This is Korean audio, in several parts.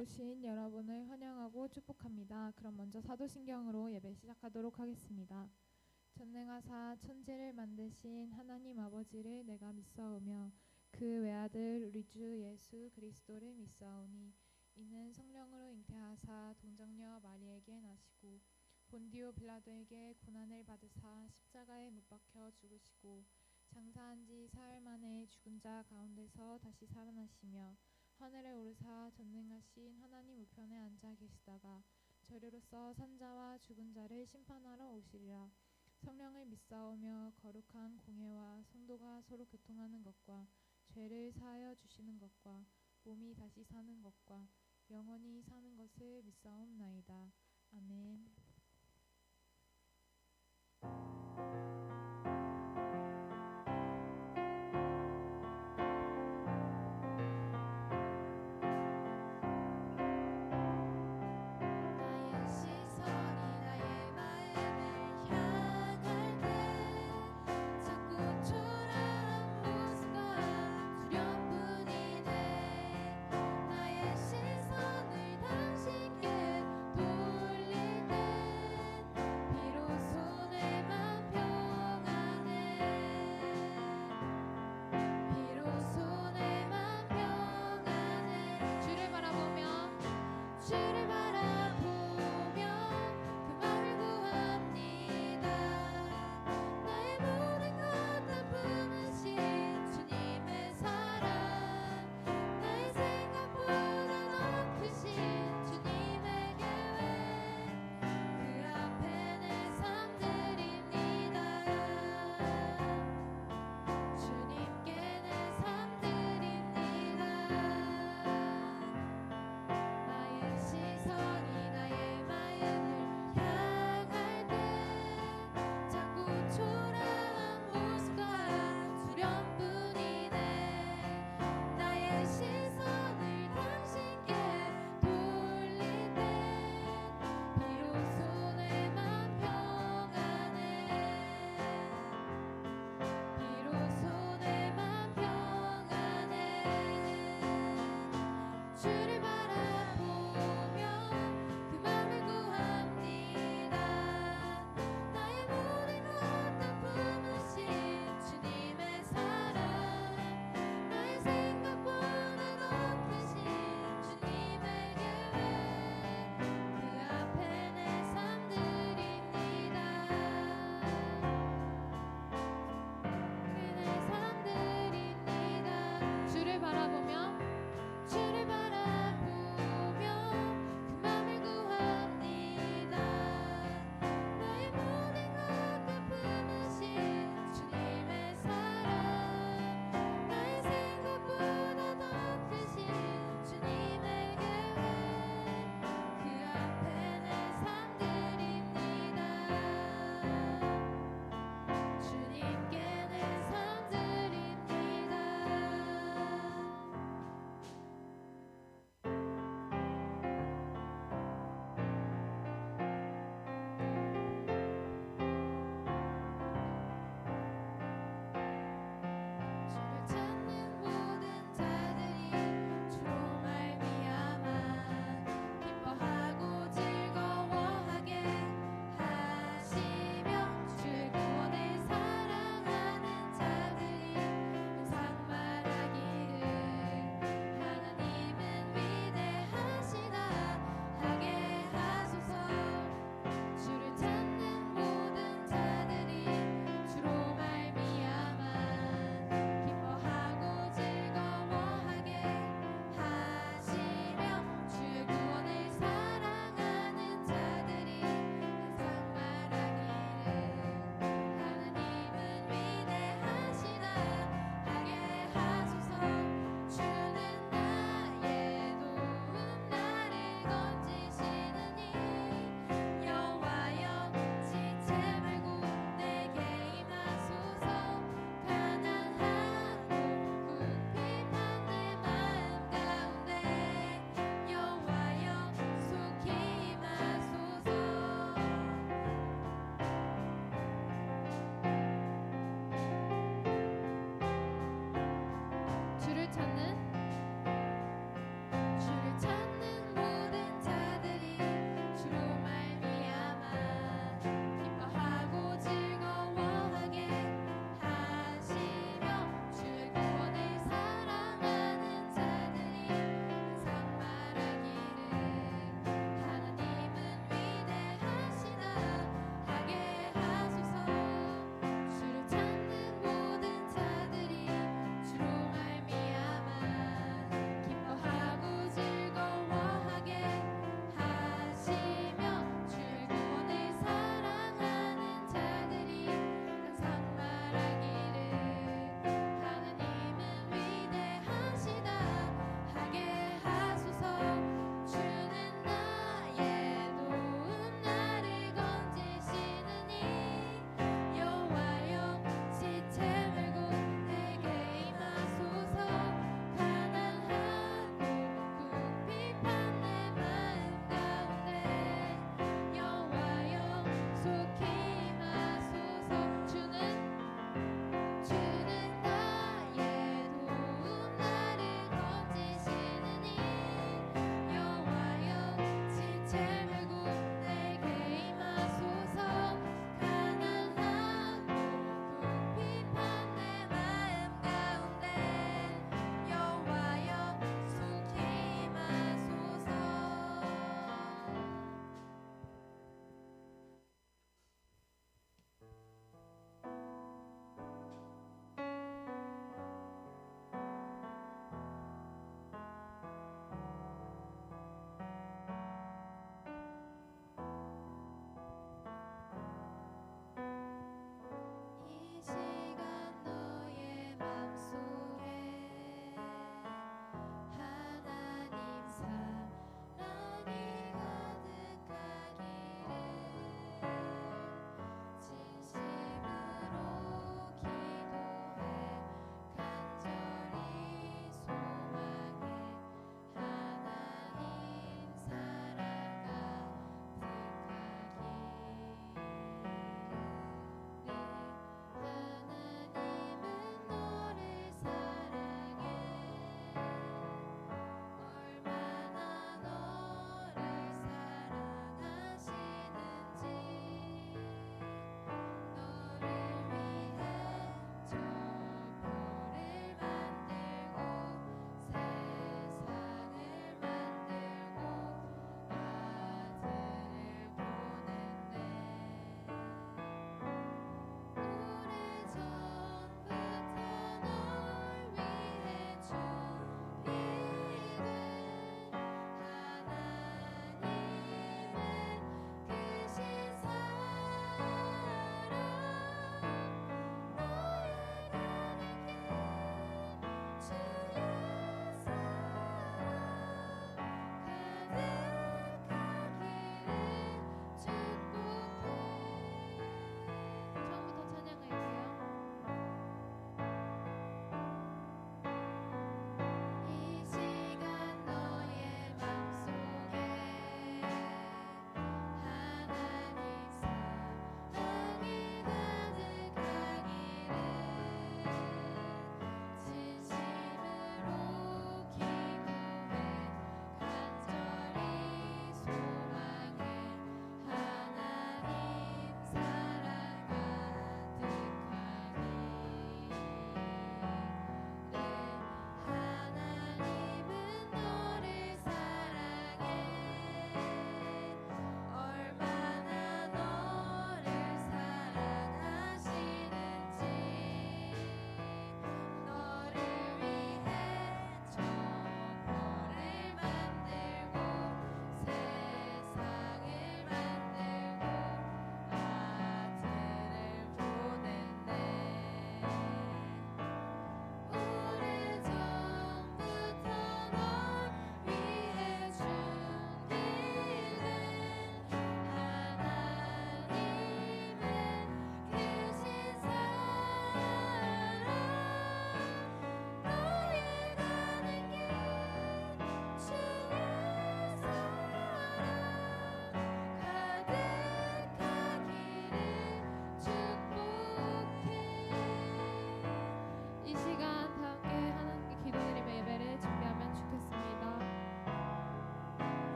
오신 여러분을 환영하고 축복합니다. 그럼 먼저 사도신경으로 예배 시작하도록 하겠습니다. 전능하사 천지를 만드신 하나님 아버지를 내가 믿사오며 그 외아들 우리 주 예수 그리스도를 믿사오니 이는 성령으로 잉태하사 동정녀 마리에게 나시고 본디오 빌라도에게 고난을 받으사 십자가에 못 박혀 죽으시고 장사한 지 사흘 만에 죽은 자 가운데서 다시 살아나시며 하늘에 오르사 전능하신 하나님 우편에 앉아 계시다가 저리로서 산자와 죽은 자를 심판하러 오시리라. 성령을 믿사오며 거룩한 공회와 성도가 서로 교통하는 것과 죄를 사하여 주시는 것과 몸이 다시 사는 것과 영원히 사는 것을 믿사옵나이다. 아멘. 비로소 내 맘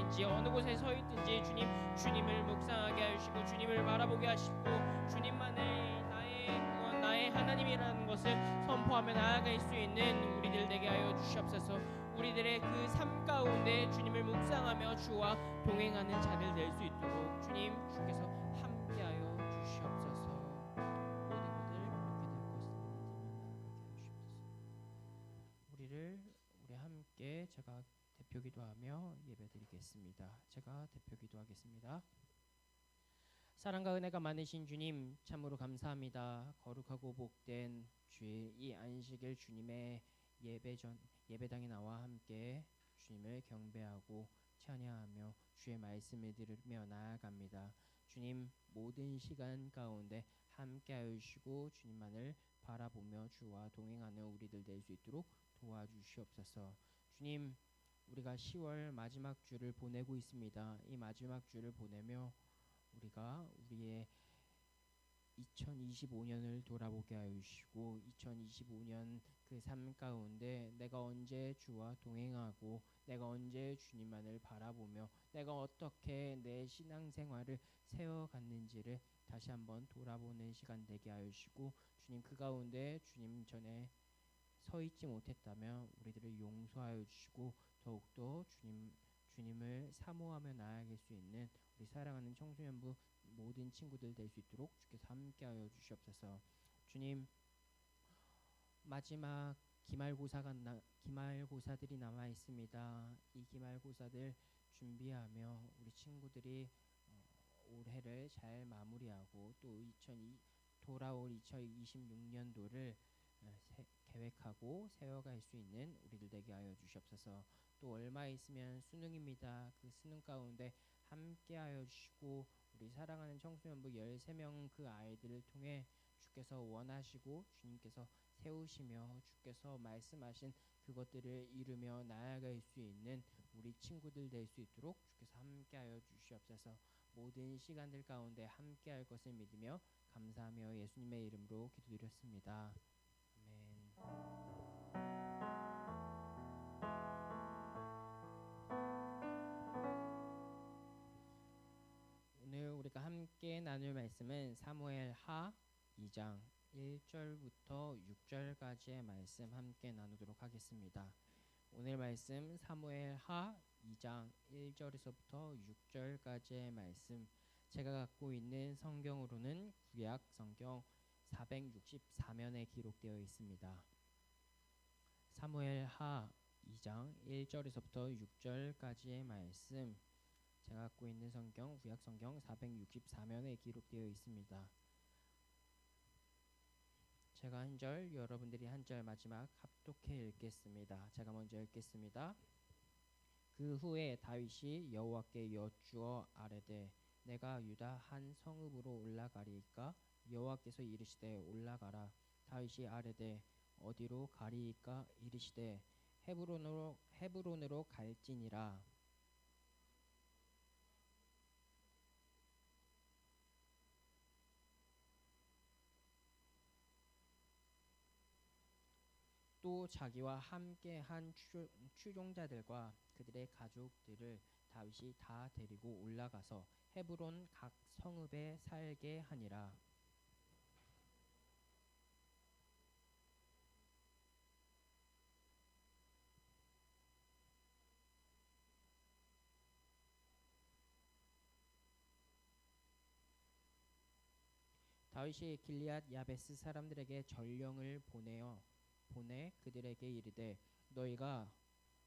있든지 어느 곳에 서 있든지 주님, 주님을 묵상하게 하시고 주님을 바라보게 하시고 주님만을 나의 하나님이라는 것을 선포하며 나아갈 수 있는 우리들 되게 하여 주시옵소서. 우리들의 그 삶 가운데 주님을 묵상하며 주와 동행하는 자들 될 수 있도록 주님, 주께서 함께하여 주시옵소서. 모든 것을 그렇게 될 것을 믿으며 나아가게 하시옵소서. 우리 함께 제가 대표 기도하며 예배드리겠습니다. 제가 대표 기도하겠습니다. 사랑과 은혜가 많으신 주님, 참으로 감사합니다. 거룩하고 복된 주일 이 안식일 주님의 예배당에 나와 함께 주님을 경배하고 찬양하며 주의 말씀을 들으며 나아갑니다. 주님, 모든 시간 가운데 함께하여 주시고 주님만을 바라보며 주와 동행하는 우리들 될 수 있도록 도와주시옵소서. 주님, 우리가 10월 마지막 주를 보내고 있습니다. 이 마지막 주를 보내며 우리가 우리의 2025년을 돌아보게 하여 주시고 2025년 그 삶 가운데 내가 언제 주와 동행하고 내가 언제 주님만을 바라보며 내가 어떻게 내 신앙생활을 세워갔는지를 다시 한번 돌아보는 시간 되게 하여 주시고 주님, 그 가운데 주님 전에 서 있지 못했다면 우리들을 용서하여 주시고 더욱더 주님을 사모하며 나아갈 수 있는 우리 사랑하는 청소년부 모든 친구들 될 수 있도록 주께서 함께하여 주시옵소서. 주님, 마지막 기말고사들이 남아 있습니다. 이 기말고사들 준비하며 우리 친구들이 올해를 잘 마무리하고 또 돌아올 2026년도를 계획하고 세워갈 수 있는 우리들 되게 하여 주시옵소서. 또 얼마 있으면 수능입니다. 그 수능 가운데 함께하여 주시고 우리 사랑하는 청소년부 13명 그 아이들을 통해 주께서 원하시고 주님께서 세우시며 주께서 말씀하신 그것들을 이루며 나아갈 수 있는 우리 친구들 될 수 있도록 주께서 함께하여 주시옵소서. 모든 시간들 가운데 함께할 것을 믿으며 감사하며 예수님의 이름으로 기도드렸습니다. 아멘. 오늘 우리가 함께 나눌 말씀은 사무엘하 2장 1절부터 6절까지의 말씀 함께 나누도록 하겠습니다. 오늘 말씀 사무엘하 2장 1절에서부터 6절까지의 말씀, 제가 갖고 있는 성경으로는 구약 성경 464면에 기록되어 있습니다. 사무엘하 2장 1절에서부터 6절까지의 말씀, 제가 갖고 있는 성경 구약 성경 464면에 기록되어 있습니다. 제가 한 절, 여러분들이 한 절 마지막 합독해 읽겠습니다. 제가 먼저 읽겠습니다. 그 후에 다윗이 여호와께 여쭈어 아뢰되 내가 유다 한 성읍으로 올라가리이까? 여호와께서 이르시되 올라가라. 다윗이 아뢰되 어디로 가리이까? 이르시되 헤브론으로 갈지니라. 또 자기와 함께 한 추종자들과 그들의 가족들을 다윗이 다 데리고 올라가서 헤브론 각 성읍에 살게 하니라. 다윗이 길리앗 야베스 사람들에게 전령을 보내 그들에게 이르되 너희가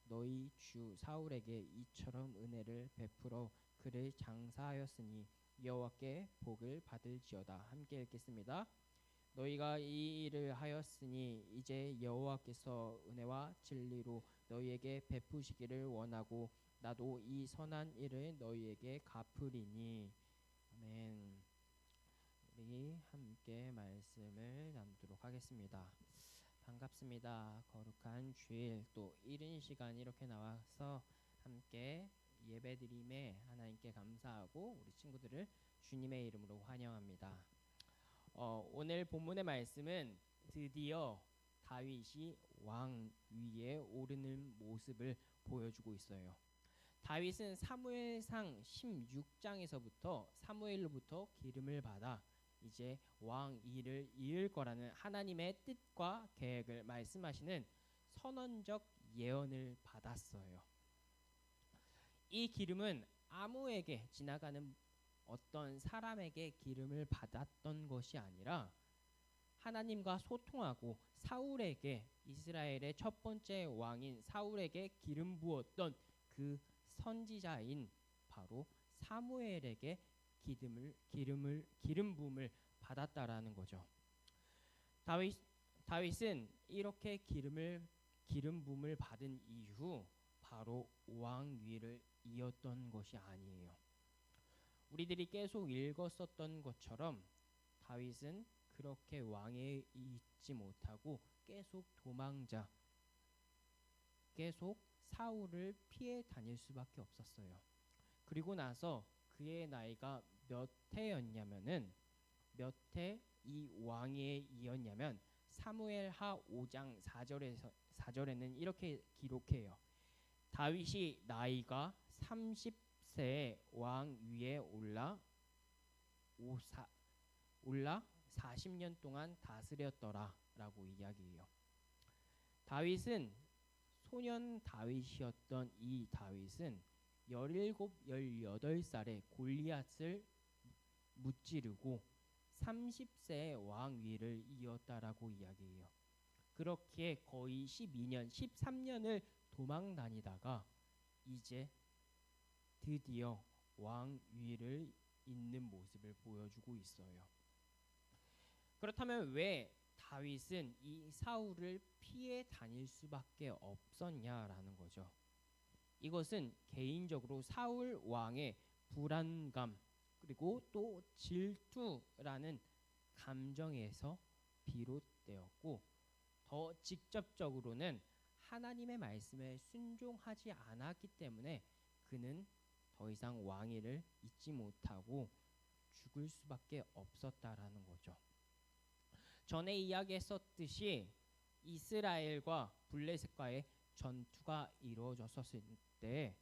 너희 주 사울에게 이처럼 은혜를 베풀어 그를 장사하였으니 여호와께 복을 받을지어다. 함께 읽겠습니다. 너희가 이 일을 하였으니 이제 여호와께서 은혜와 진리로 너희에게 베푸시기를 원하고 나도 이 선한 일을 너희에게 갚으리니. 아멘. 우리 함께 말씀을 나누도록 하겠습니다. 반갑습니다. 거룩한 주일 또 이른 시간 이렇게 나와서 함께 예배드림에 하나님께 감사하고 우리 친구들을 주님의 이름으로 환영합니다. 오늘 본문의 말씀은 드디어 다윗이 왕 위에 오르는 모습을 보여주고 있어요. 다윗은 사무엘상 16장에서부터 사무엘로부터 기름을 받아 이제 왕 일을 이을 거라는 하나님의 뜻과 계획을 말씀하시는 선언적 예언을 받았어요. 이 기름은 아무에게 지나가는 어떤 사람에게 기름을 받았던 것이 아니라 하나님과 소통하고 사울에게 이스라엘의 첫 번째 왕인 사울에게 기름 부었던 그 선지자인 바로 사무엘에게 기름 부음을 받았다라는 거죠. 다윗은 이렇게 기름 부음을 받은 이후 바로 왕 위를 이었던 것이 아니에요. 우리들이 계속 읽었었던 것처럼 다윗은 그렇게 왕에 있지 못하고 계속 도망자, 계속 사울을 피해 다닐 수밖에 없었어요. 그리고 나서 그의 나이가 몇 해였냐면은 몇 해 이 왕위에 이었냐면 사무엘하 5장 4절에는 이렇게 기록해요. 다윗이 나이가 30세에 왕 위에 올라 40년 동안 다스렸더라 라고 이야기해요. 다윗은 소년 다윗이었던 이 다윗은 17, 18살에 골리앗을 무찌르고 30세에 왕 위를 이었다라고 이야기해요. 그렇게 거의 12년, 13년을 도망 다니다가 이제 드디어 왕 위를 잇는 모습을 보여주고 있어요. 그렇다면 왜 다윗은 이 사울을 피해 다닐 수밖에 없었냐라는 거죠. 이것은 개인적으로 사울 왕의 불안감 그리고 또 질투라는 감정에서 비롯되었고 더 직접적으로는 하나님의 말씀에 순종하지 않았기 때문에 그는 더 이상 왕위를 잇지 못하고 죽을 수밖에 없었다라는 거죠. 전에 이야기했었듯이 이스라엘과 블레셋과의 전투가 이루어졌었을 때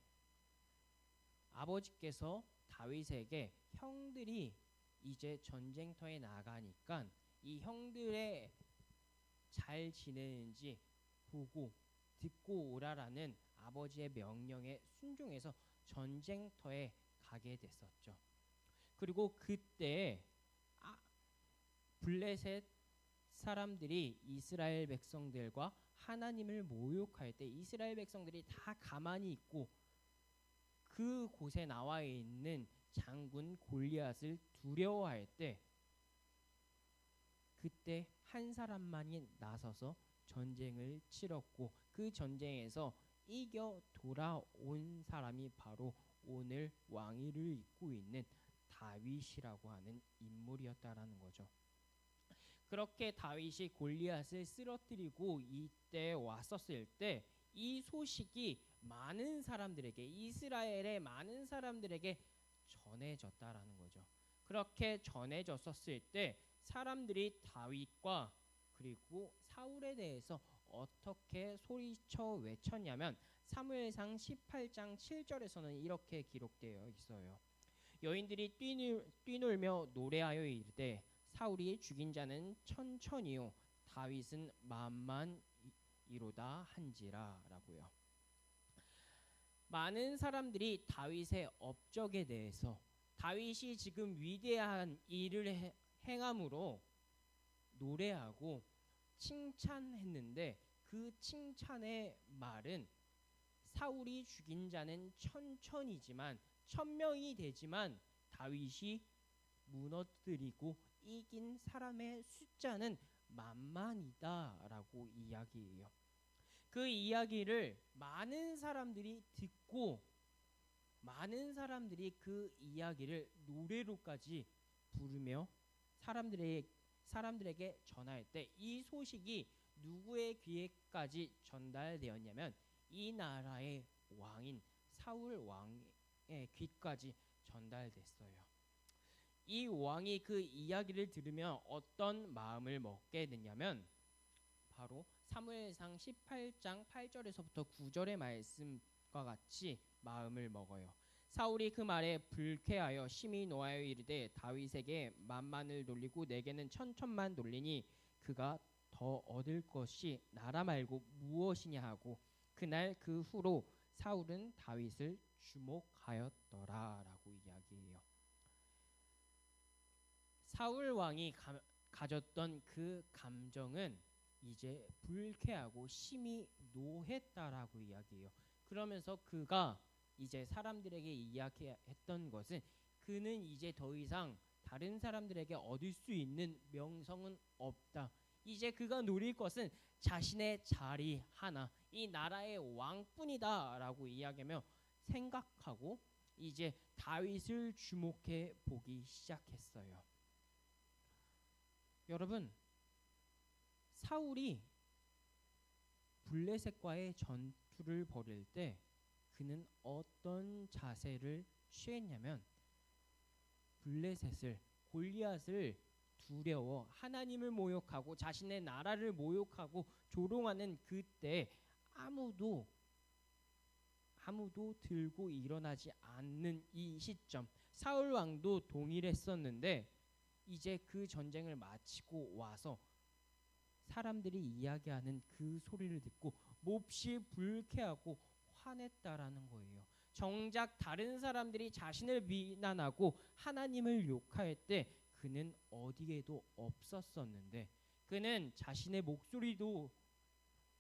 아버지께서 다윗에게 형들이 이제 전쟁터에 나가니까 이 형들의 잘 지내는지 보고 듣고 오라라는 아버지의 명령에 순종해서 전쟁터에 가게 됐었죠. 그리고 그때 블레셋 사람들이 이스라엘 백성들과 하나님을 모욕할 때 이스라엘 백성들이 다 가만히 있고 그 곳에 나와 있는 장군 골리앗을 두려워할 때 그때 한 사람만이 나서서 전쟁을 치렀고 그 전쟁에서 이겨 돌아온 사람이 바로 오늘 왕위를 잇고 있는 다윗이라고 하는 인물이었다라는 거죠. 그렇게 다윗이 골리앗을 쓰러뜨리고 이때 왔었을 때 이 소식이 많은 사람들에게 이스라엘의 많은 사람들에게 전해졌다라는 거죠. 그렇게 전해졌었을 때 사람들이 다윗과 그리고 사울에 대해서 어떻게 소리쳐 외쳤냐면 사무엘상 18장 7절에서는 이렇게 기록되어 있어요. 여인들이 뛰놀며 노래하여 이르되 사울이 죽인 자는 천천히요 다윗은 만만이로다 한지라라고요. 많은 사람들이 다윗의 업적에 대해서 다윗이 지금 위대한 일을 행함으로 노래하고 칭찬했는데 그 칭찬의 말은 사울이 죽인 자는 천천이지만 1000명이 되지만 다윗이 무너뜨리고 이긴 사람의 숫자는 만만이다라고 이야기해요. 그 이야기를 많은 사람들이 듣고 많은 사람들이 그 이야기를 노래로까지 부르며 사람들에게 전할 때 이 소식이 누구의 귀에까지 전달되었냐면 이 나라의 왕인 사울 왕의 귀까지 전달됐어요. 이 왕이 그 이야기를 들으며 어떤 마음을 먹게 됐냐면 바로 사무엘상 18장 8절에서부터 9절의 말씀과 같이 마음을 먹어요. 사울이 그 말에 불쾌하여 심히 노하여 이르되 다윗에게 만만을 돌리고 내게는 천천만 돌리니 그가 더 얻을 것이 나라 말고 무엇이냐 하고 그날 그 후로 사울은 다윗을 주목하였더라라고 이야기해요. 사울 왕이 가졌던 그 감정은 이제 불쾌하고 심히 노했다라고 이야기해요. 그러면서 그가 이제 사람들에게 이야기했던 것은 그는 이제 더 이상 다른 사람들에게 얻을 수 있는 명성은 없다. 이제 그가 누릴 것은 자신의 자리 하나, 이 나라의 왕뿐이다라고 이야기하며 생각하고 이제 다윗을 주목해 보기 시작했어요. 여러분, 사울이 블레셋과의 전투를 벌일 때 그는 어떤 자세를 취했냐면 블레셋을 골리앗을 두려워 하나님을 모욕하고 자신의 나라를 모욕하고 조롱하는 그때 아무도 들고 일어나지 않는 이 시점, 사울 왕도 동일했었는데 이제 그 전쟁을 마치고 와서 사람들이 이야기하는 그 소리를 듣고 몹시 불쾌하고 화냈다라는 거예요. 정작 다른 사람들이 자신을 비난하고 하나님을 욕할 때 그는 어디에도 없었었는데 그는 자신의 목소리도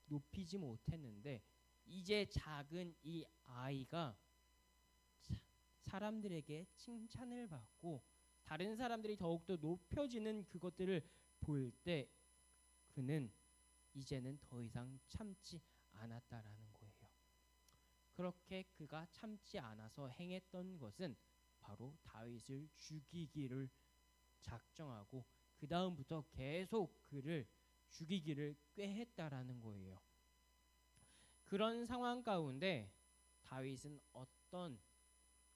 높이지 못했는데 이제 작은 이 아이가 사람들에게 칭찬을 받고 다른 사람들이 더욱더 높여지는 그것들을 볼 때 그는 이제는 더 이상 참지 않았다라는 거예요. 그렇게 그가 참지 않아서 행했던 것은 바로 다윗을 죽이기를 작정하고 그 다음부터 계속 그를 죽이기를 꾀했다라는 거예요. 그런 상황 가운데 다윗은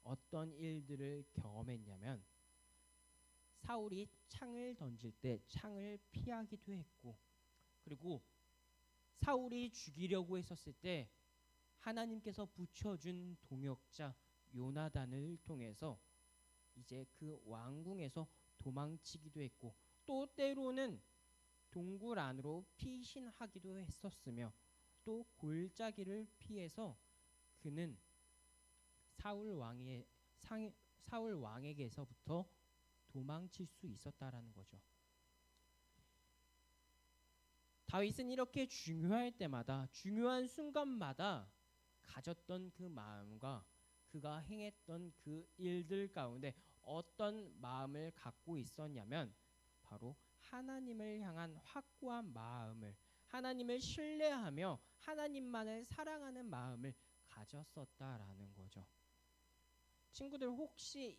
어떤 일들을 경험했냐면 사울이 창을 던질 때 창을 피하기도 했고 그리고 사울이 죽이려고 했었을 때 하나님께서 붙여준 동역자 요나단을 통해서 이제 그 왕궁에서 도망치기도 했고 또 때로는 동굴 안으로 피신하기도 했었으며 또 골짜기를 피해서 그는 사울 왕에게서부터 도망칠 수 있었다라는 거죠. 다윗은 이렇게 중요할 때마다 중요한 순간마다 가졌던 그 마음과 그가 행했던 그 일들 가운데 어떤 마음을 갖고 있었냐면 바로 하나님을 향한 확고한 마음을 하나님을 신뢰하며 하나님만을 사랑하는 마음을 가졌었다라는 거죠. 친구들 혹시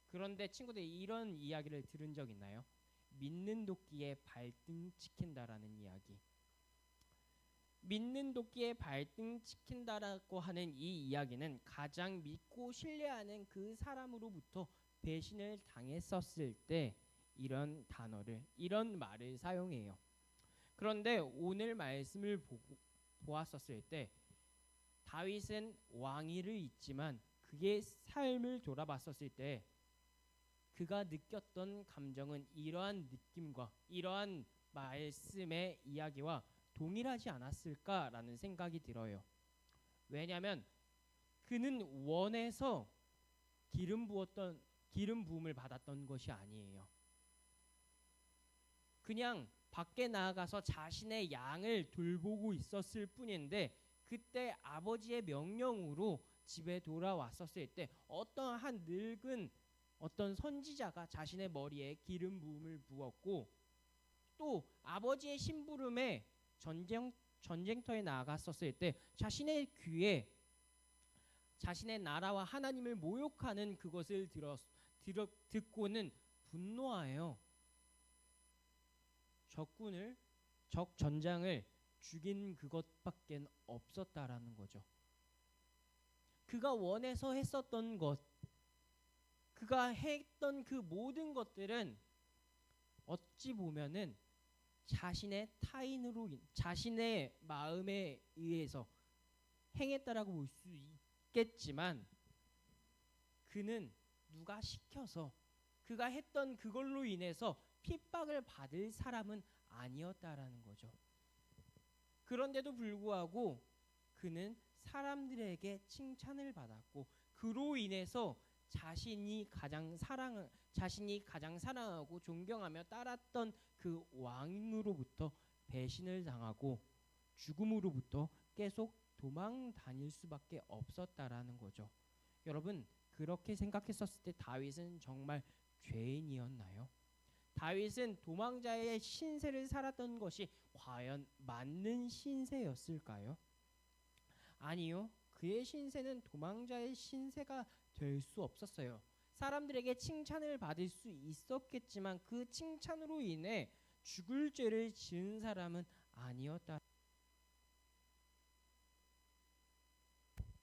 그런데 친구들이 이런 이야기를 들은 적 있나요? 믿는 도끼에 발등 찍힌다라는 이야기. 믿는 도끼에 발등 찍힌다라고 하는 이 이야기는 가장 믿고 신뢰하는 그 사람으로부터 배신을 당했었을 때 이런 말을 사용해요. 그런데 오늘 말씀을 보았었을 때 다윗은 왕위를 잊지만 그의 삶을 돌아봤었을 때 그가 느꼈던 감정은 이러한 느낌과 이러한 말씀의 이야기와 동일하지 않았을까라는 생각이 들어요. 왜냐하면 그는 원해서 기름 부음을 받았던 것이 아니에요. 그냥 밖에 나가서 자신의 양을 돌보고 있었을 뿐인데 그때 아버지의 명령으로 집에 돌아왔었을 때 어떠한 늙은 어떤 선지자가 자신의 머리에 기름 부음을 부었고 또 아버지의 심부름에 전쟁터에 나갔었을 때 자신의 귀에 자신의 나라와 하나님을 모욕하는 그것을 듣고는 분노하여 적 전장을 죽인 그것밖에 없었다라는 거죠. 그가 원해서 했었던 것, 그가 했던 그 모든 것들은 어찌 보면은 자신의 타인으로 자신의 마음에 의해서 행했다라고 볼 수 있겠지만 그는 누가 시켜서 그가 했던 그걸로 인해서 핍박을 받을 사람은 아니었다라는 거죠. 그런데도 불구하고 그는 사람들에게 칭찬을 받았고 그로 인해서 자신이 가장 사랑하고 존경하며 따랐던 그 왕으로부터 배신을 당하고 죽음으로부터 계속 도망 다닐 수밖에 없었다라는 거죠. 여러분, 그렇게 생각했었을 때 다윗은 정말 죄인이었나요? 다윗은 도망자의 신세를 살았던 것이 과연 맞는 신세였을까요? 아니요. 그의 신세는 도망자의 신세가 될 수 없었어요. 사람들에게 칭찬을 받을 수 있었겠지만 그 칭찬으로 인해 죽을 죄를 지은 사람은 아니었다.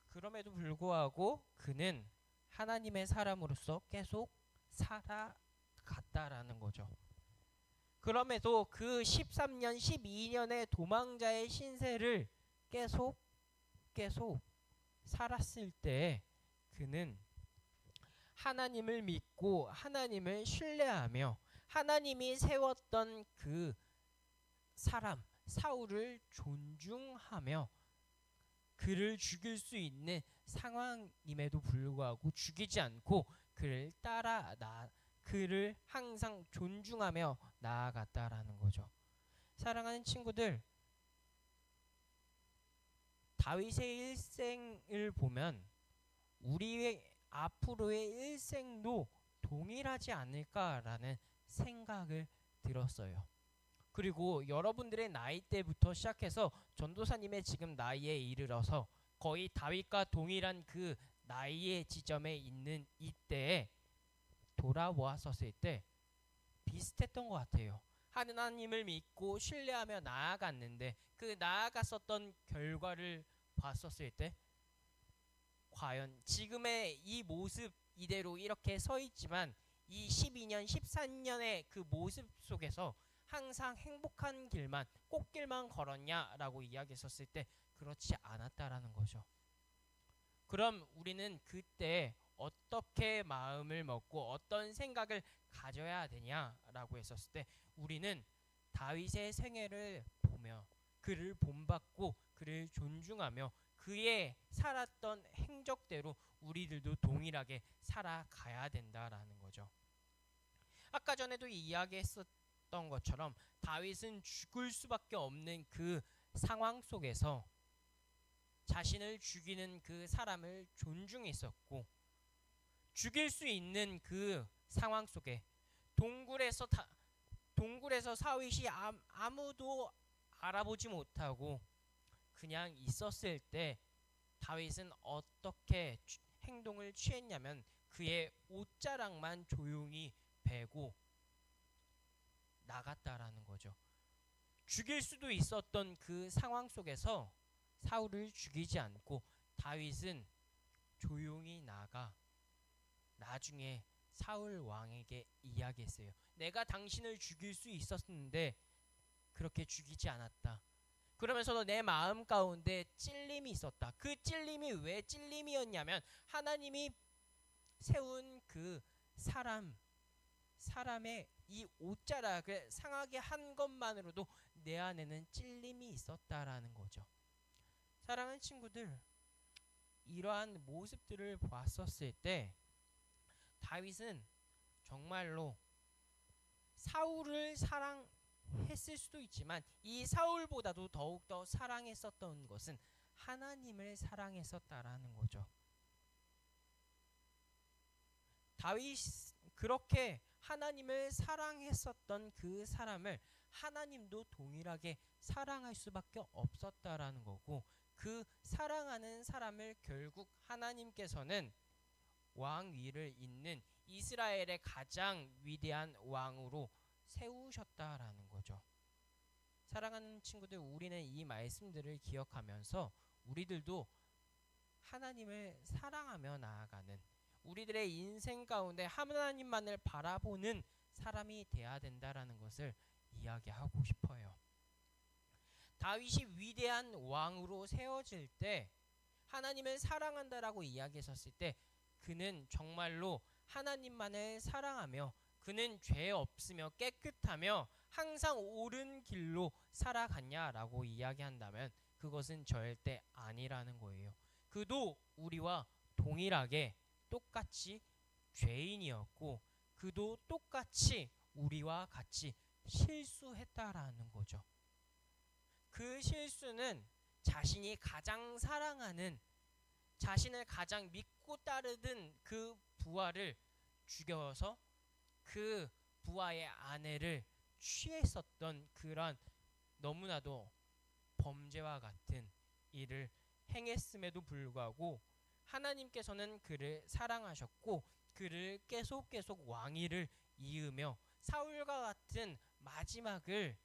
그럼에도 불구하고 그는 하나님의 사람으로서 계속 살아갔다라는 거죠. 그럼에도 그 13년, 12년의 도망자의 신세를 계속 살았을 때 그는 하나님을 믿고 하나님을 신뢰하며 하나님이 세웠던 그 사람 사울을 존중하며 그를 죽일 수 있는 상황임에도 불구하고 죽이지 않고 그를 항상 존중하며 나아갔다라는 거죠. 사랑하는 친구들, 다윗의 일생을 보면 우리의 앞으로의 일생도 동일하지 않을까라는 생각을 들었어요. 그리고 여러분들의 나이대부터 시작해서 전도사님의 지금 나이에 이르러서 거의 다윗과 동일한 그 나이의 지점에 있는 이때에 돌아보았었을 때 비슷했던 것 같아요. 하나님을 믿고 신뢰하며 나아갔는데 그 나아갔었던 결과를 봤었을 때 과연 지금의 이 모습 이대로 이렇게 서 있지만 이 12년, 13년의 그 모습 속에서 항상 행복한 길만, 꽃길만 걸었냐라고 이야기했었을 때 그렇지 않았다라는 거죠. 그럼 우리는 그때 어떻게 마음을 먹고 어떤 생각을 가져야 되냐라고 했었을 때 우리는 다윗의 생애를 보며 그를 본받고 그를 존중하며 그의 살았던 행적대로 우리들도 동일하게 살아가야 된다라는 거죠. 아까 전에도 이야기했었던 것처럼 다윗은 죽을 수밖에 없는 그 상황 속에서 자신을 죽이는 그 사람을 존중했었고 죽일 수 있는 그 상황 속에 동굴에서 사윗이 아무도 알아보지 못하고 그냥 있었을 때 다윗은 어떻게 행동을 취했냐면 그의 옷자락만 조용히 베고 나갔다라는 거죠. 죽일 수도 있었던 그 상황 속에서 사울을 죽이지 않고 다윗은 조용히 나가 나중에 사울 왕에게 이야기했어요. 내가 당신을 죽일 수 있었는데 그렇게 죽이지 않았다. 그러면서도 내 마음 가운데 찔림이 있었다. 그 찔림이 왜 찔림이었냐면 하나님이 세운 그 사람의 이 옷자락을 상하게 한 것만으로도 내 안에는 찔림이 있었다라는 거죠. 사랑하는 친구들, 이러한 모습들을 봤었을 때 다윗은 정말로 사울을 사랑했을 수도 있지만 이 사울보다도 더욱더 사랑했었던 것은 하나님을 사랑했었다라는 거죠. 다윗 그렇게 하나님을 사랑했었던 그 사람을 하나님도 동일하게 사랑할 수밖에 없었다라는 거고 그 사랑하는 사람을 결국 하나님께서는 왕 위를 잇는 이스라엘의 가장 위대한 왕으로 세우셨다라는 거죠. 사랑하는 친구들, 우리는 이 말씀들을 기억하면서 우리들도 하나님을 사랑하며 나아가는 우리들의 인생 가운데 하나님만을 바라보는 사람이 되어야 된다라는 것을 이야기하고 싶어요. 다윗이 위대한 왕으로 세워질 때 하나님을 사랑한다라고 이야기했었을 때 그는 정말로 하나님만을 사랑하며 그는 죄 없으며 깨끗하며 항상 옳은 길로 살아갔냐라고 이야기한다면 그것은 절대 아니라는 거예요. 그도 우리와 동일하게 똑같이 죄인이었고 그도 똑같이 우리와 같이 실수했다라는 거죠. 그 실수는 자신이 가장 사랑하는 자신을 가장 믿고 따르던 그 부하를 죽여서 그 부하의 아내를 취했었던 그런 너무나도 범죄와 같은 일을 행했음에도 불구하고 하나님께서는 그를 사랑하셨고 그를 계속 왕위를 이으며 사울과 같은 마지막을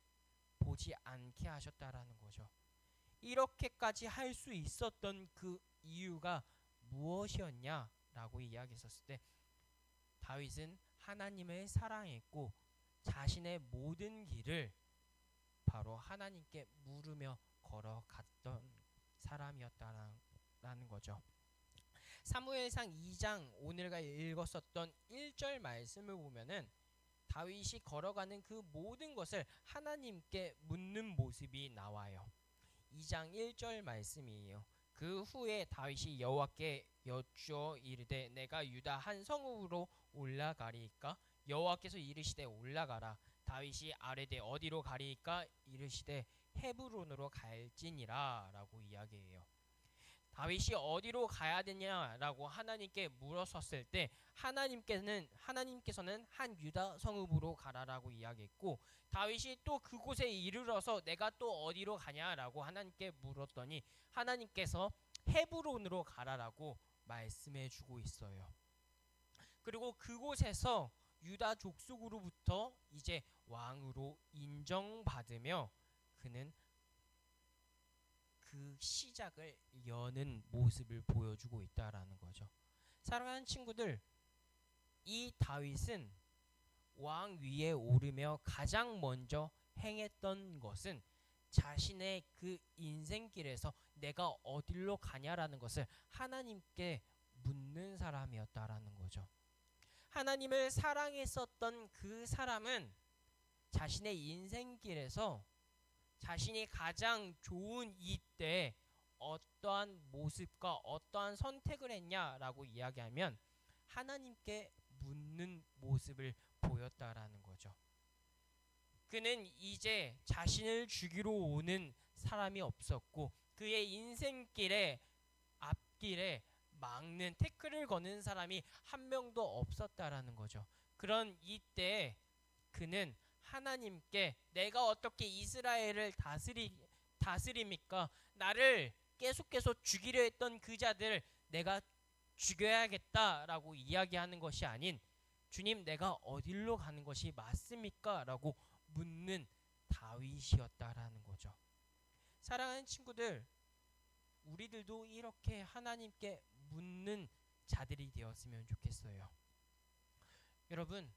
보지 않게 하셨다라는 거죠. 이렇게까지 할 수 있었던 그 이유가 무엇이었냐라고 이야기했었을 때 다윗은 하나님을 사랑했고 자신의 모든 길을 바로 하나님께 물으며 걸어갔던 사람이었다라는 거죠. 사무엘상 2장 오늘가 읽었었던 1절 말씀을 보면은 다윗이 걸어가는 그 모든 것을 하나님께 묻는 모습이 나와요. 2장 1절 말씀이에요. 그 후에 다윗이 여호와께 여쭈어 이르되 내가 유다 한 성읍으로 올라가리이까? 여호와께서 이르시되 올라가라. 다윗이 아뢰되 어디로 가리이까? 이르시되 헤브론으로 갈지니라 라고 이야기해요. 다윗이 어디로 가야 되냐라고 하나님께 물었었을 때 하나님께서는 한 유다 성읍으로 가라라고 이야기했고 다윗이 또 그곳에 이르러서 내가 또 어디로 가냐라고 하나님께 물었더니 하나님께서 헤브론으로 가라라고 말씀해 주고 있어요. 그리고 그곳에서 유다 족속으로부터 이제 왕으로 인정받으며 그는 그 시작을 여는 모습을 보여주고 있다라는 거죠. 사랑하는 친구들, 이 다윗은 왕 위에 오르며 가장 먼저 행했던 것은 자신의 그 인생길에서 내가 어디로 가냐라는 것을 하나님께 묻는 사람이었다라는 거죠. 하나님을 사랑했었던 그 사람은 자신의 인생길에서 자신이 가장 좋은 이때에 어떠한 모습과 어떠한 선택을 했냐라고 이야기하면 하나님께 묻는 모습을 보였다라는 거죠. 그는 이제 자신을 죽이러 오는 사람이 없었고 그의 인생길에 앞길에 막는 태클을 거는 사람이 한 명도 없었다라는 거죠. 그런 이때에 그는 하나님께 내가 어떻게 이스라엘을 다스립니까? 나를 계속 죽이려 했던 그 자들 내가 죽여야겠다라고 이야기하는 것이 아닌 주님 내가 어디로 가는 것이 맞습니까? 라고 묻는 다윗이었다라는 거죠. 사랑하는 친구들, 우리들도 이렇게 하나님께 묻는 자들이 되었으면 좋겠어요. 여러분,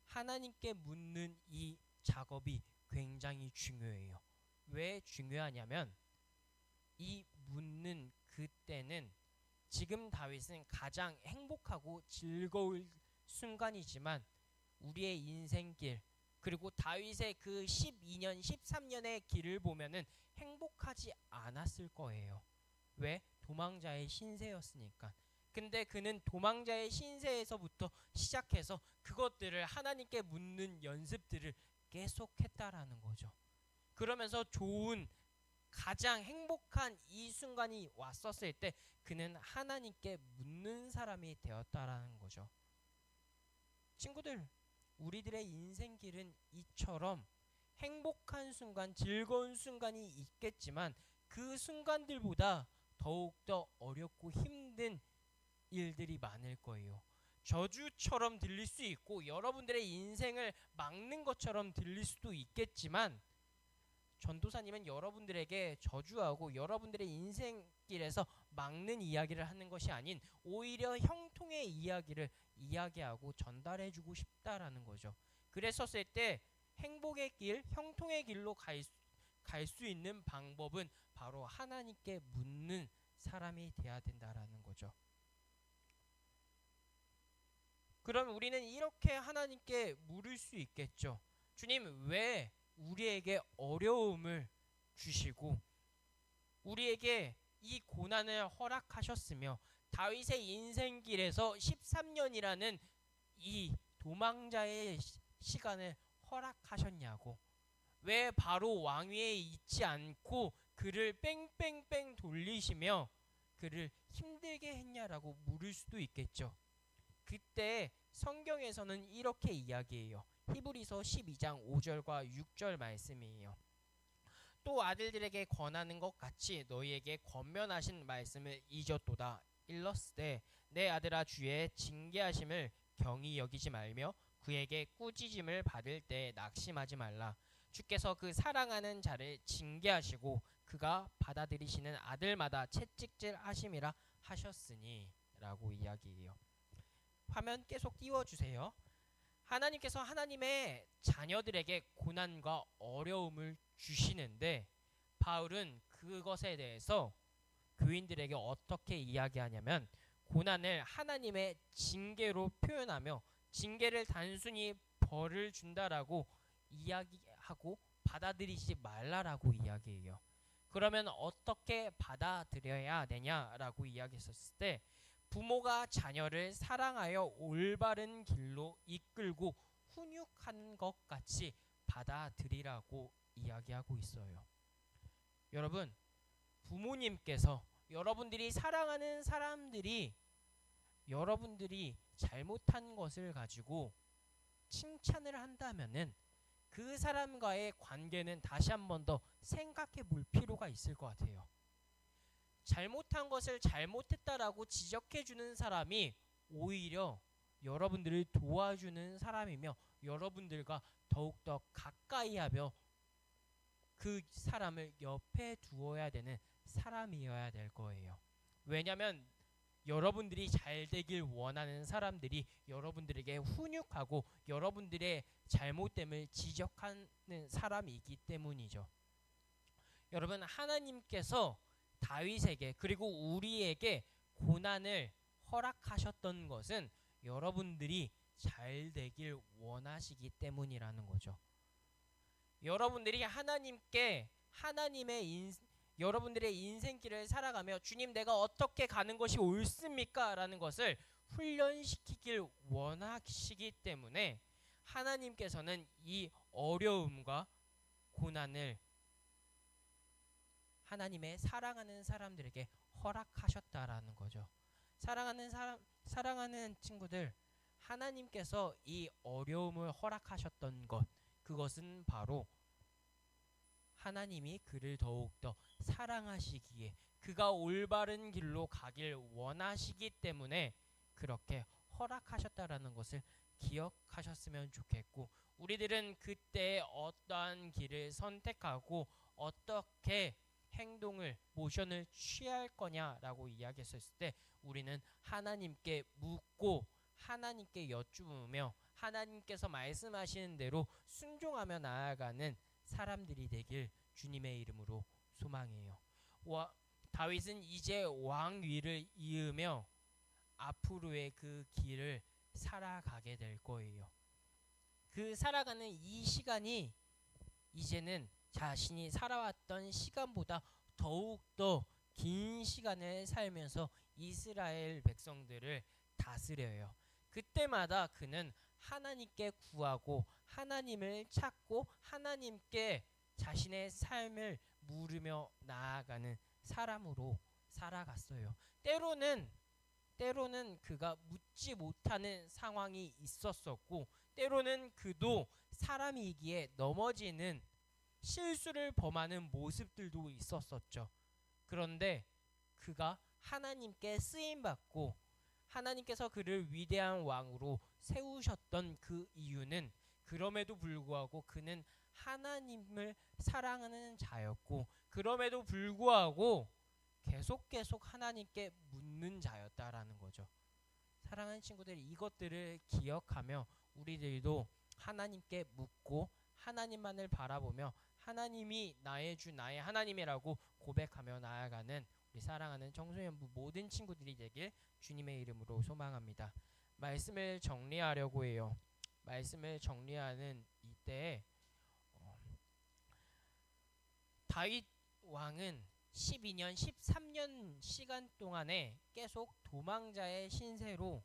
하나님께 묻는 이 작업이 굉장히 중요해요. 왜 중요하냐면 이 묻는 그때는 지금 다윗은 가장 행복하고 즐거울 순간이지만 우리의 인생길 그리고 다윗의 그 12년 13년의 길을 보면은 행복하지 않았을 거예요. 왜? 도망자의 신세였으니까. 근데 그는 도망자의 신세에서부터 시작해서 그것들을 하나님께 묻는 연습들을 계속했다라는 거죠. 그러면서 좋은 가장 행복한 이 순간이 왔었을 때 그는 하나님께 묻는 사람이 되었다라는 거죠. 친구들, 우리들의 인생길은 이처럼 행복한 순간, 즐거운 순간이 있겠지만 그 순간들보다 더욱더 어렵고 힘든 일들이 많을 거예요. 저주처럼 들릴 수 있고 여러분들의 인생을 막는 것처럼 들릴 수도 있겠지만 전도사님은 여러분들에게 저주하고 여러분들의 인생길에서 막는 이야기를 하는 것이 아닌 오히려 형통의 이야기를 이야기하고 전달해주고 싶다라는 거죠. 그랬었을 때 행복의 길, 형통의 길로 갈 수 있는 방법은 바로 하나님께 묻는 사람이 돼야 된다라는 거죠. 그럼 우리는 이렇게 하나님께 물을 수 있겠죠. 주님, 왜 우리에게 어려움을 주시고 우리에게 이 고난을 허락하셨으며 다윗의 인생길에서 13년이라는 이 도망자의 시간을 허락하셨냐고. 왜 바로 왕위에 있지 않고 그를 뺑뺑뺑 돌리시며 그를 힘들게 했냐라고 물을 수도 있겠죠. 그때 성경에서는 이렇게 이야기해요. 히브리서 12장 5절과 6절 말씀이에요. 또 아들들에게 권하는 것 같이 너희에게 권면하신 말씀을 잊었도다. 일렀으되 내 아들아 주의 징계하심을 경히 여기지 말며 그에게 꾸짖음을 받을 때 낙심하지 말라. 주께서 그 사랑하는 자를 징계하시고 그가 받아들이시는 아들마다 채찍질 하심이라 하셨으니 라고 이야기해요. 화면 계속 띄워주세요. 하나님께서 하나님의 자녀들에게 고난과 어려움을 주시는데 바울은 그것에 대해서 교인들에게 어떻게 이야기하냐면 고난을 하나님의 징계로 표현하며 징계를 단순히 벌을 준다라고 이야기하고 받아들이지 말라라고 이야기해요. 그러면 어떻게 받아들여야 되냐라고 이야기했었을 때 부모가 자녀를 사랑하여 올바른 길로 이끌고 훈육한 것 같이 받아들이라고 이야기하고 있어요. 여러분, 부모님께서 여러분들이 사랑하는 사람들이 여러분들이 잘못한 것을 가지고 칭찬을 한다면은 그 사람과의 관계는 다시 한 번 더 생각해 볼 필요가 있을 것 같아요. 잘못한 것을 잘못했다라고 지적해 주는 사람이 오히려 여러분들을 도와주는 사람이며 여러분들과 더욱더 가까이 하며 그 사람을 옆에 두어야 되는 사람이어야 될 거예요. 왜냐하면 여러분들이 잘 되길 원하는 사람들이 여러분들에게 훈육하고 여러분들의 잘못됨을 지적하는 사람이기 때문이죠. 여러분, 하나님께서 다윗에게 그리고 우리에게 고난을 허락하셨던 것은 여러분들이 잘 되길 원하시기 때문이라는 거죠. 여러분들이 하나님께 여러분들의 인생길을 살아가며 주님 내가 어떻게 가는 것이 옳습니까? 라는 것을 훈련시키길 원하시기 때문에 하나님께서는 이 어려움과 고난을 하나님의 사랑하는 사람들에게 허락하셨다라는 거죠. 사랑하는 친구들, 하나님께서 이 어려움을 허락하셨던 것, 그것은 바로 하나님이 그를 더욱더 사랑하시기에 그가 올바른 길로 가길 원하시기 때문에 그렇게 허락하셨다라는 것을 기억하셨으면 좋겠고, 우리들은 그때 어떠한 길을 선택하고 어떻게 모션을 취할 거냐라고 이야기했을 때 우리는 하나님께 묻고 하나님께 여쭈으며 하나님께서 말씀하시는 대로 순종하며 나아가는 사람들이 되길 주님의 이름으로 소망해요. 다윗은 이제 왕위를 이으며 앞으로의 그 길을 살아가게 될 거예요. 그 살아가는 이 시간이 이제는 자신이 살아왔던 시간보다 더욱더 긴 시간을 살면서 이스라엘 백성들을 다스려요. 그때마다 그는 하나님께 구하고 하나님을 찾고 하나님께 자신의 삶을 물으며 나아가는 사람으로 살아갔어요. 때로는 그가 묻지 못하는 상황이 있었었고 때로는 그도 사람이기에 넘어지는 실수를 범하는 모습들도 있었었죠. 그런데 그가 하나님께 쓰임받고 하나님께서 그를 위대한 왕으로 세우셨던 그 이유는 그럼에도 불구하고 그는 하나님을 사랑하는 자였고 그럼에도 불구하고 계속 하나님께 묻는 자였다라는 거죠. 사랑하는 친구들, 이것들을 기억하며 우리들도 하나님께 묻고 하나님만을 바라보며 하나님이 나의 주 나의 하나님이라고 고백하며 나아가는 우리 사랑하는 청소년부 모든 친구들이 되길 주님의 이름으로 소망합니다. 말씀을 정리하려고 해요. 말씀을 정리하는 이때에 다윗 왕은 12년 13년 시간 동안에 계속 도망자의 신세로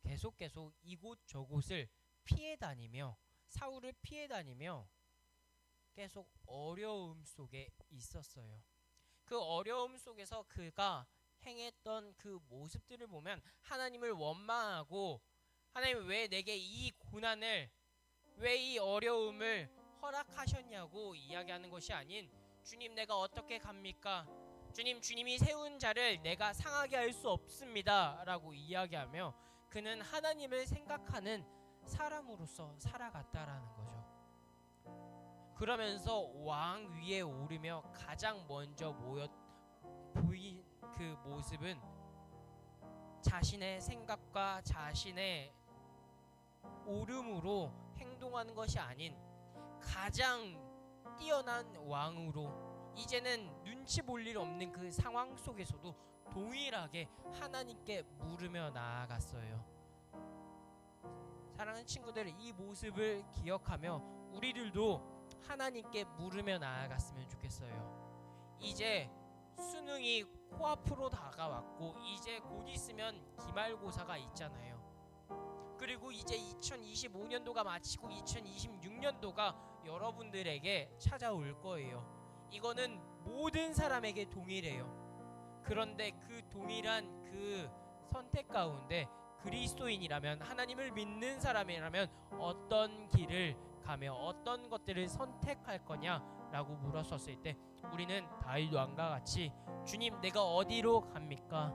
계속 이곳저곳을 피해 다니며 사울을 피해 다니며 계속 어려움 속에 있었어요. 그 어려움 속에서 그가 행했던 그 모습들을 보면 하나님을 원망하고 하나님 왜 내게 이 고난을 왜 이 어려움을 허락하셨냐고 이야기하는 것이 아닌 주님 내가 어떻게 갑니까? 주님이 세운 자를 내가 상하게 할 수 없습니다 라고 이야기하며 그는 하나님을 생각하는 사람으로서 살아갔다라는 거죠. 그러면서 왕 위에 오르며 가장 먼저 보인 그 모습은 자신의 생각과 자신의 옳음으로 행동하는 것이 아닌 가장 뛰어난 왕으로 이제는 눈치 볼 일 없는 그 상황 속에서도 동일하게 하나님께 물으며 나아갔어요. 사랑하는 친구들, 이 모습을 기억하며 우리들도 하나님께 물으며 나아갔으면 좋겠어요. 이제 수능이 코앞으로 다가왔고 이제 곧 있으면 기말고사가 있잖아요. 그리고 이제 2025년도가 마치고 2026년도가 여러분들에게 찾아올 거예요. 이거는 모든 사람에게 동일해요. 그런데 그 동일한 그 선택 가운데 그리스도인이라면 하나님을 믿는 사람이라면 어떤 길을 가며 어떤 것들을 선택할 거냐라고 물었었을 때 우리는 다윗 왕과 같이 주님 내가 어디로 갑니까?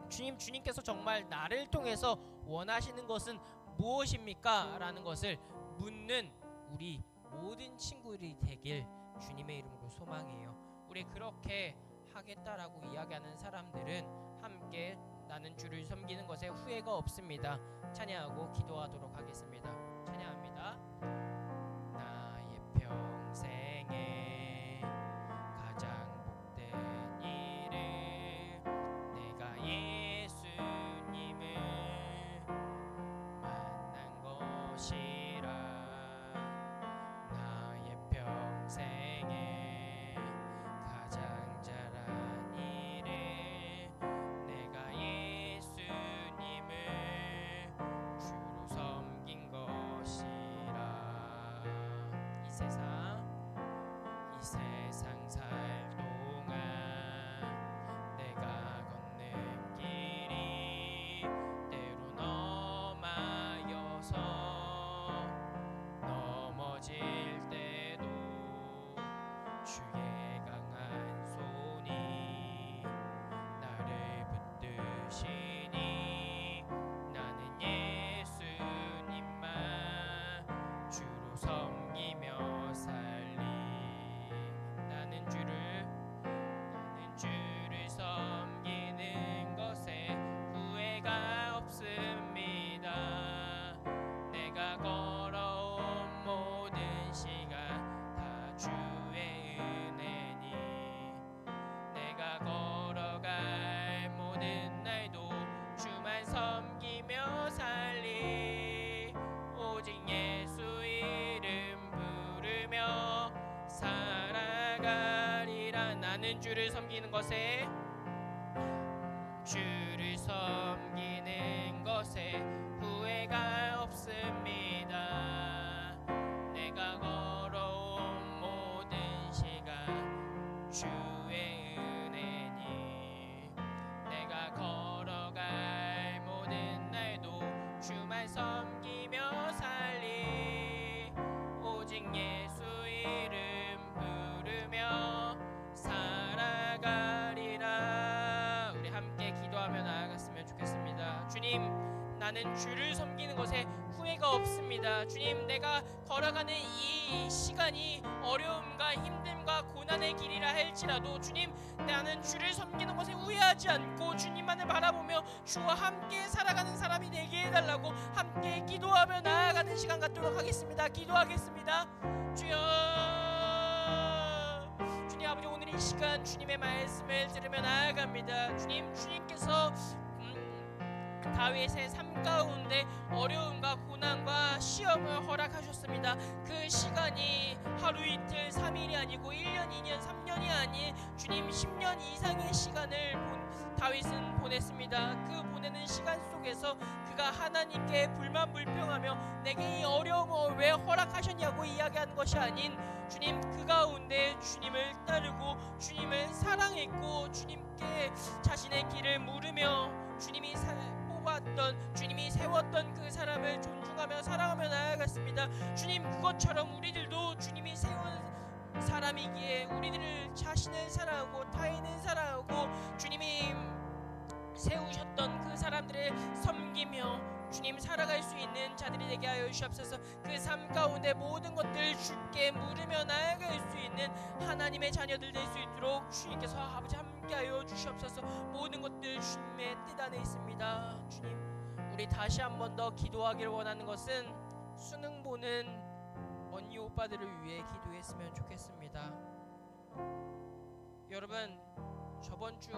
주님께서 정말 나를 통해서 원하시는 것은 무엇입니까? 라는 것을 묻는 우리 모든 친구들이 되길 주님의 이름으로 소망해요. 우리 그렇게 하겠다라고 이야기하는 사람들은 함께 나는 주를 섬기는 것에 후회가 없습니다. 찬양하고 기도하도록 하겠습니다. 찬양합니다. 나의 평생에 가장 복된 일은 내가 예수님을 만난 것이라. 나의 평생에 가장 잘한 일은 내가 예수님을 주로 섬긴 것이라. 이 세상 살 동안 내가 걷는 길이 때론 험하여서 넘어질 때도 주의 강한 손이 나를 붙드시니 나는 예수님만 주로 섬기며 살리. 나는 주를 섬기는 것에 후회가 없습니다. 내가 걸어온 모든 시간 다 주의 은혜니 내가 걸어갈 모든 날도 주만 섬기며 살리. 오직 예수 이름 부르며 살아가리라. 나는 주를 섬기는 것에 후회가 없습니다. 내가 걸어온 모든 시간 주의 은혜니 내가 걸어갈 모든 날도 주만 섬기며 살리. 오직 예수 이름 부르며 살아가리라. 우리 함께 기도하며 나아갔으면 좋겠습니다. 주님, 나는 주를 섬기는 것에 후회가 없습니다. 주님, 내가 걸어가는 이 시간이 어려움과 힘듦과 고난의 길이라 할지라도 주님, 나는 주를 섬기는 것에 후회하지 않고 주님만을 바라보며 주와 함께 살아가는 사람이 되게 해달라고 함께 기도하며 나아가는 시간 갖도록 하겠습니다. 기도하겠습니다. 주여, 주님 아버지, 오늘 이 이 시간 주님의 말씀을 들으며 나아갑니다. 주님께서 다윗의 삶 가운데 어려움과 고난과 시험을 허락하셨습니다. 그 시간이 하루 이틀 3일이 아니고 1년 2년 3년이 아닌 주님 10년 이상의 시간을 다윗은 보냈습니다. 그 보내는 시간 속에서 그가 하나님께 불만불평하며 내게 이 어려움을 왜 허락하셨냐고 이야기하는 것이 아닌 주님 그 가운데 주님을 따르고 주님을 사랑했고 주님께 자신의 길을 물으며 주님이 뽑았던 주님이 세웠던 그 사람을 존중하며 사랑하며 나아갔습니다. 주님 그것처럼 우리들도 주님이 세운 사람이기에 우리들을 자신을 사랑하고 타인을 사랑하고 주님이 세우셨던 그 사람들을 섬기며 주님 살아갈 수 있는 자들이 되게 하여 주시옵소서. 그 삶 가운데 모든 것들 주께 물으며 나아갈 수 있는 하나님의 자녀들 될 수 있도록 주님께서 아버지 함께하여 주시옵소서. 모든 것들 주님의 뜻 안에 있습니다. 주님 우리 다시 한 번 더 기도하기를 원하는 것은 수능 보는 언니 오빠들을 위해 기도했으면 좋겠습니다. 여러분 저번 주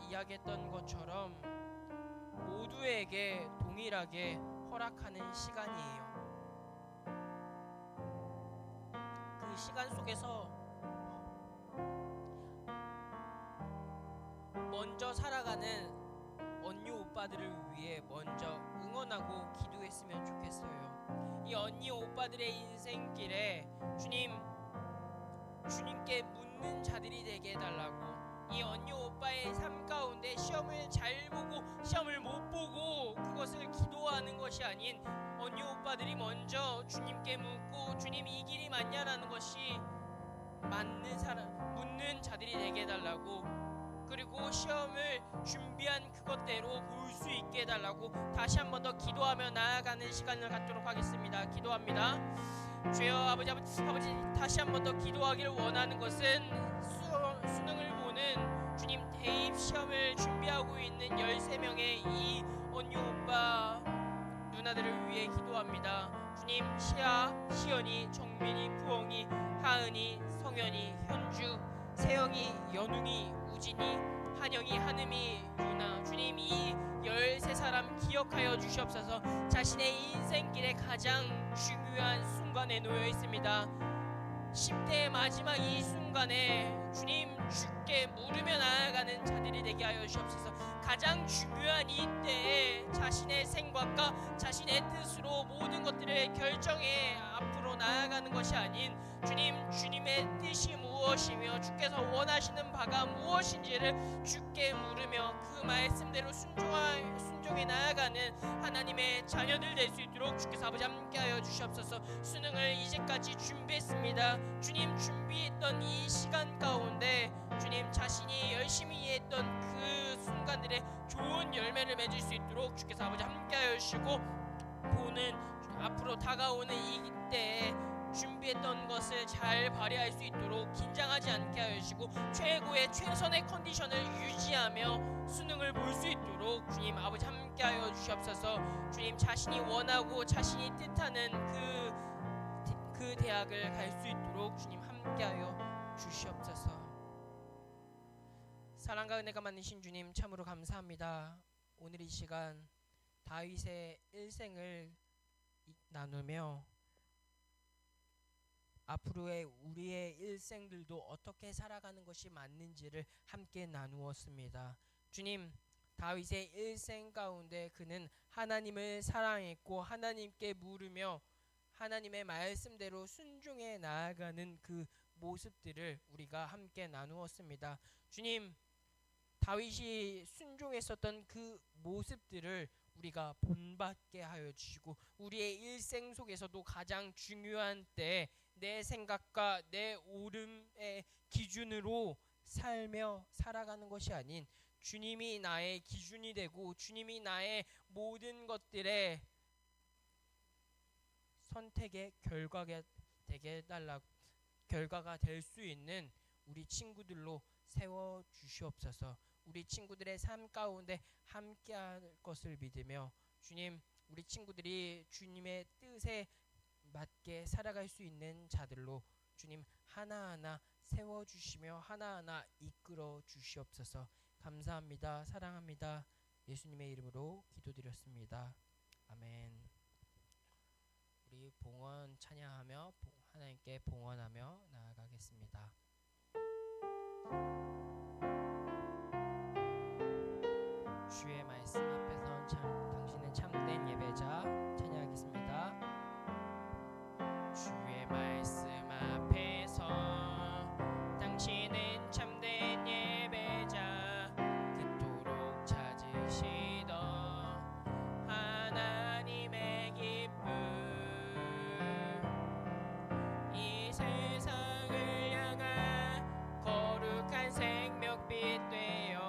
이야기했던 것처럼 모두에게 동일하게 허락하는 시간이에요. 그 시간 속에서 먼저 살아가는 언니 오빠들을 위해 먼저 응원하고 기도했으면 좋겠어요. 이 언니 오빠들의 인생길에 주님께 묻는 자들이 되게 해달라고. 이 언니 오빠의 삶 가운데 시험을 잘 보고 시험을 못 보고 그것을 기도하는 것이 아닌 언니 오빠들이 먼저 주님께 묻고 주님 이 길이 맞냐라는 것이 맞는 사람 묻는 자들이 되게 해달라고. 그리고 시험을 준비한 그것대로 볼 수 있게 해달라고 다시 한 번 더 기도하며 나아가는 시간을 갖도록 하겠습니다. 기도합니다. 주여 아버지 다시 한 번 더 기도하기를 원하는 것은 수능을 보는 주님 대입 시험을 준비하고 있는 13명의 이 언니 오빠 누나들을 위해 기도합니다. 주님 시아, 시연이, 정민이, 부엉이, 하은이, 성현이, 현주, 세영이, 연웅이, 우진이, 한영이, 한음이, 유나 주님 이 13사람 기억하여 주시옵소서. 자신의 인생길에 가장 중요한 순간에 놓여 있습니다. 10대의 마지막 이 순간에 주님 주께 물으며 나아가는 자들이 되게 하여 주시옵소서. 가장 중요한 이때에 자신의 생각과 자신의 뜻으로 모든 것들을 결정해 앞으로 나아가는 것이 아닌 주님의 뜻이 무엇이며 주께서 원하시는 바가 무엇인지를 주께 물으며 그 말씀대로 순종해 나아가는 하나님의 자녀들 될 수 있도록 주께서 아버지 함께하여 주시옵소서. 수능을 이제까지 준비했습니다. 주님 준비했던 이 시간 가운데 주님 자신이 열심히 했던 그 순간들의 좋은 열매를 맺을 수 있도록 주께서 아버지 함께하여 주시고 보는 앞으로 다가오는 이 때에 준비했던 것을 잘 발휘할 수 있도록 긴장하지 않게 하여 주시고 최선의 컨디션을 유지하며 수능을 볼 수 있도록 주님 아버지 함께하여 주시옵소서. 주님 자신이 원하고 자신이 뜻하는 그 대학을 갈 수 있도록 주님 함께하여 주시옵소서. 사랑과 은혜가 많으신 주님 참으로 감사합니다. 오늘 이 시간 다윗의 일생을 나누며 앞으로의 우리의 일생들도 어떻게 살아가는 것이 맞는지를 함께 나누었습니다. 주님, 다윗의 일생 가운데 그는 하나님을 사랑했고 하나님께 물으며 하나님의 말씀대로 순종해 나아가는 그 모습들을 우리가 함께 나누었습니다. 주님, 다윗이 순종했었던 그 모습들을 우리가 본받게 하여 주시고 우리의 일생 속에서도 가장 중요한 때 내 생각과 내 옳음의 기준으로 살며 살아가는 것이 아닌 주님이 나의 기준이 되고 주님이 나의 모든 것들의 선택의 결과가 되게 해달라고 결과가 될 수 있는 우리 친구들로 세워 주시옵소서. 우리 친구들의 삶 가운데 함께할 것을 믿으며 주님 우리 친구들이 주님의 뜻에 맞게 살아갈 수 있는 자들로 주님 하나하나 세워주시며 하나하나 이끌어 주시옵소서. 감사합니다. 사랑합니다. 예수님의 이름으로 기도드렸습니다. 아멘. 우리 봉헌 찬양하며 하나님께 봉헌하며 나아가겠습니다. 주의 말씀 앞에선 당신은 참된 예배자 찬양하겠습니다. 주의 말씀 앞에서 당신은 참된 예배자 그토록 찾으시던 하나님의 기쁨 이 세상을 향한 거룩한 생명빛 되어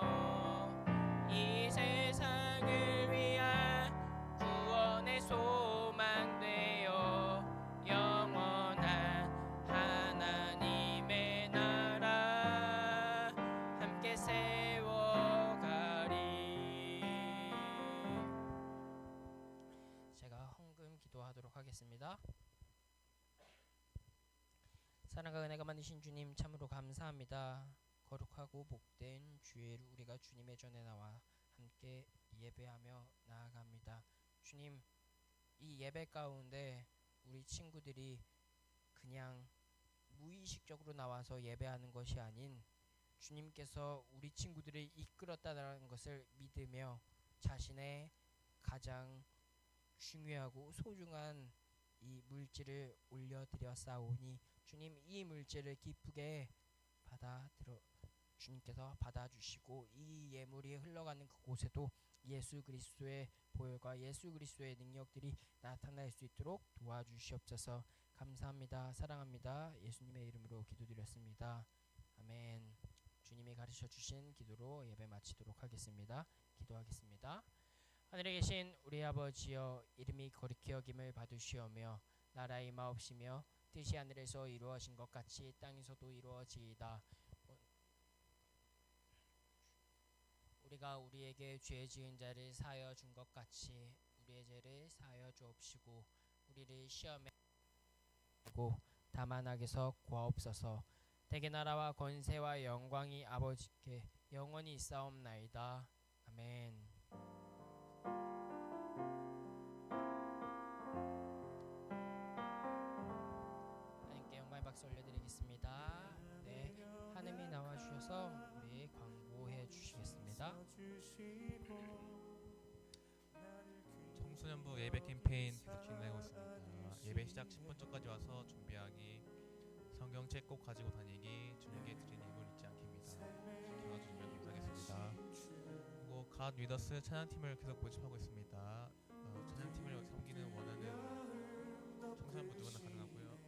이 세상을 위한 구원의 소망 되어 영원한 하나님의 나라 함께 세워가리. 제가 헌금 기도하도록 하겠습니다. 사랑과 은혜가 많으신 주님 참으로 감사합니다. 거룩하고 복된 주일을 우리가 주님의 전에 나와 함께 예배하며 나아갑니다. 주님, 이 예배 가운데 우리 친구들이 그냥 무의식적으로 나와서 예배하는 것이 아닌 주님께서 우리 친구들을 이끌었다는 것을 믿으며 자신의 가장 중요하고 소중한 이 물질을 올려드렸사오니 주님, 이 물질을 기쁘게 주님께서 받아주시고 이 예물이 흘러가는 그곳에도 예수 그리스도의 보혈과 예수 그리스도의 능력들이 나타날 수 있도록 도와주시옵소서. 감사합니다. 사랑합니다. 예수님의 이름으로 기도드렸습니다. 아멘. 주님이 가르쳐 주신 기도로 예배 마치도록 하겠습니다. 기도하겠습니다. 하늘에 계신 우리 아버지여, 이름이 거룩히 여김을 받으시오며 나라의 임하옵시며 뜻이 하늘에서 이루어진 것 같이 땅에서도 이루어지이다. 우리가 우리에게 죄 지은 자를 사하여 준 것 같이 우리의 죄를 사하여 주옵시고 우리를 시험에 고 다만 악에서 구하옵소서. 대개 나라와 권세와 영광이 아버지께 영원히 있사옵나이다. 아멘. 하나님께 영광의 박수 올려드리겠습니다. 네, 하느님이 나와주셔서 우리 광고해 주시겠습니다. 청소년부 예배 캠페인 계속 진행하고 있습니다. 예배 시작 10분 전까지 와서 준비하기, 성경책 꼭 가지고 다니기, 주님께 드리는 일을 잊지 않기입니다. 도와주시면 감사하겠습니다. 그리고 갓 위더스 찬양팀을 계속 모집하고 있습니다. 찬양팀을 섬기는 원하는 청소년부 누구나 가능하고요.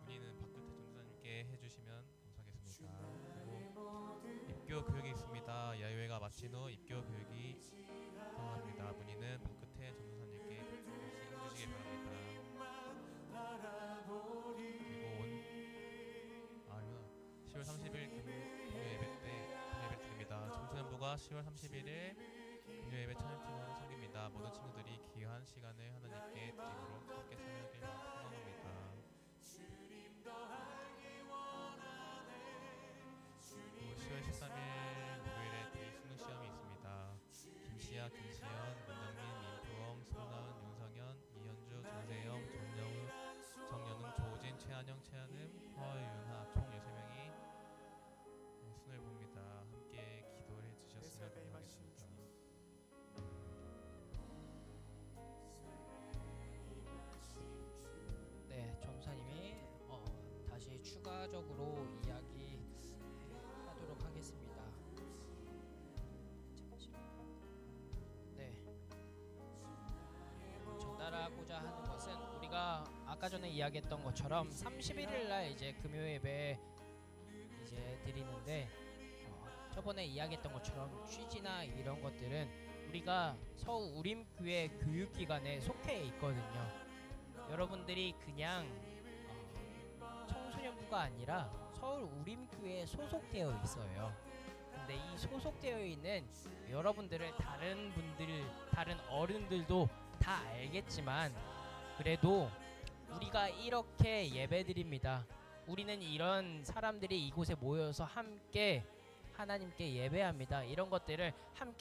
문의는 박규태 전도사님께 해주시면 감사하겠습니다. 그리고 입교 교육이 있습니다. 야유회가 마친 후 입교 교육이 들어갑니다. 문의는 박규태 전도사님께 해주시기 바랍니다. 그리고 10월 30일 금요 예배 때 예배 드립니다. 청소년부가 10월 31일 금요 예배 찬양팀으로 섬깁니다. 모든 친구들이 귀한 시간을 하나님께 드리도록 함께 참여하길 소망합니다. 그리고 10월 13일 목요일에 대입 수능 시험이 있습니다. 김시아, 김시현, 문정민, 민부엉, 손나은, 윤성현, 이현주, 전세영, 전영우, 정연웅, 조우진, 최한영, 최한음, 허윤하 총 6명이 수능을 봅니다. 함께 기도를 해주셨으면 감사하겠습니다. 네, 전사님이 다시 추가적으로 이야기하도록 하겠습니다. 네, 전달하고자 하는 것은 우리가 아까 전에 이야기했던 것처럼 31일 날 이제 금요 예배 이제 드리는데 저번에 이야기했던 것처럼 취지나 이런 것들은 우리가 서울 우림교회 교육기관에 속해 있거든요. 여러분들이 그냥 청소년부가 아니라 서울 우림교회에 소속되어 있어요. 근데 이 소속되어 있는 여러분들을 다른 어른들도 다 알겠지만 그래도 우리가 이렇게 예배드립니다. 우리는 이런 사람들이 이곳에 모여서 함께 하나님께 예배합니다. 이런 것들을 함께